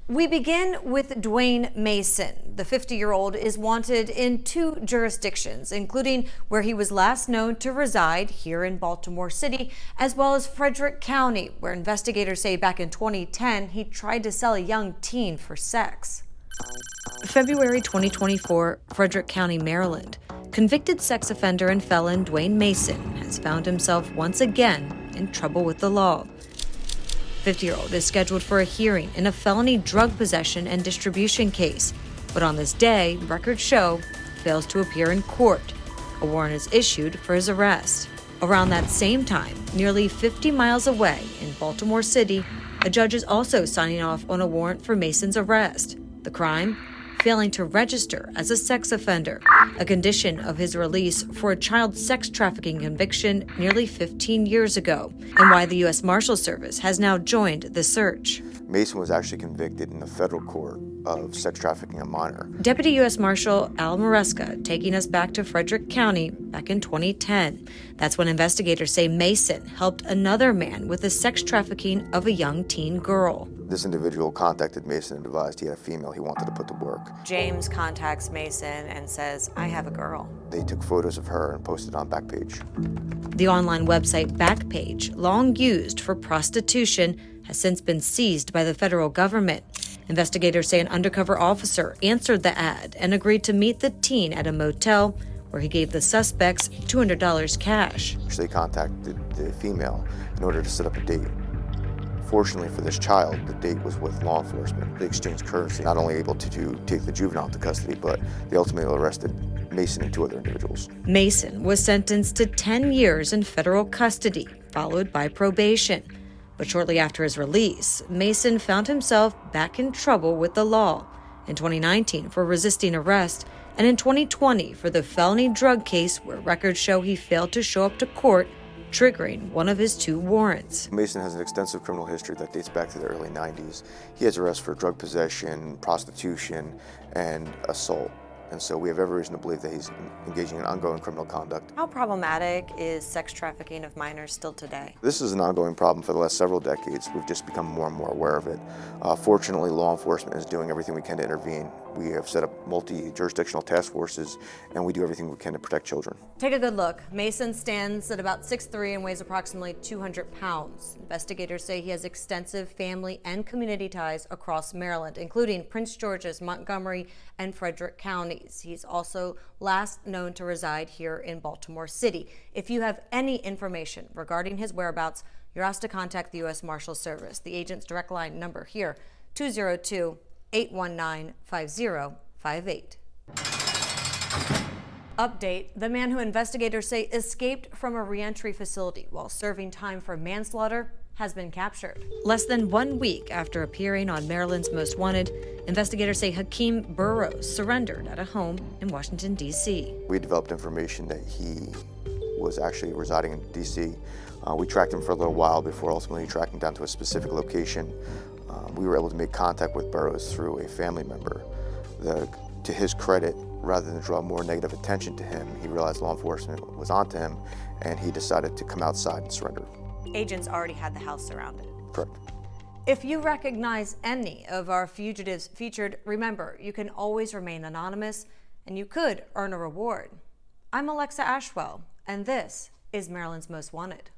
We begin with Duane Mason. The 50-year-old is wanted in 2 jurisdictions, including where he was last known to reside here in Baltimore City, as well as Frederick County, where investigators say back in 2010 he tried to sell a young teen for sex. February 2024, Frederick County, Maryland. Convicted sex offender and felon Duane Mason has found himself once again in trouble with the law. 50-year-old is scheduled for a hearing in a felony drug possession and distribution case, but on this day, records show, fails to appear in court. A warrant is issued for his arrest. Around that same time, nearly 50 miles away in Baltimore City, a judge is also signing off on a warrant for Mason's arrest. The crime? Failing to register as a sex offender, a condition of his release for a child sex trafficking conviction nearly 15 years ago, and why the U.S. Marshal Service has now joined the search. Mason was actually convicted in the federal court of sex trafficking a minor. Deputy U.S. Marshal Al Maresca taking us back to Frederick County back in 2010. That's when investigators say Mason helped another man with the sex trafficking of a young teen girl. This individual contacted Mason and advised he had a female he wanted to put to work. James contacts Mason and says, "I have a girl." They took photos of her and posted on Backpage. The online website Backpage, long used for prostitution, has since been seized by the federal government. Investigators say an undercover officer answered the ad and agreed to meet the teen at a motel where he gave the suspects $200 cash. They contacted the female in order to set up a date. Fortunately for this child, the date was with law enforcement. They exchanged currency, not only able to take the juvenile into custody, but they ultimately arrested Mason and 2 other individuals. Mason was sentenced to 10 years in federal custody, followed by probation. But shortly after his release, Mason found himself back in trouble with the law. In 2019 for resisting arrest, and in 2020 for the felony drug case where records show he failed to show up to court, triggering one of his 2 warrants. Mason has an extensive criminal history that dates back to the early 90s. He has arrests for drug possession, prostitution, and assault. And so we have every reason to believe that he's engaging in ongoing criminal conduct. How problematic is sex trafficking of minors still today? This is an ongoing problem for the last several decades. We've just become more and more aware of it. Fortunately, law enforcement is doing everything we can to intervene. We have set up multi-jurisdictional task forces, and we do everything we can to protect children. Take a good look. Mason stands at about 6'3" and weighs approximately 200 pounds. Investigators say he has extensive family and community ties across Maryland, including Prince George's, Montgomery, and Frederick counties. He's also last known to reside here in Baltimore City. If you have any information regarding his whereabouts, you're asked to contact the U.S. Marshal Service. The agent's direct line number here, 202-819-5058. Update: the man who investigators say escaped from a reentry facility while serving time for manslaughter has been captured. Less than 1 week after appearing on Maryland's Most Wanted, investigators say Hakeem Burrows surrendered at a home in Washington, D.C. We developed information that he was actually residing in D.C. We tracked him for a little while before ultimately tracking down to a specific location. We were able to make contact with Burrows through a family member. To his credit, rather than draw more negative attention to him, he realized law enforcement was onto him, and he decided to come outside and surrender. Agents already had the house surrounded. Correct. If you recognize any of our fugitives featured, remember, you can always remain anonymous, and you could earn a reward. I'm Alexa Ashwell, and this is Maryland's Most Wanted.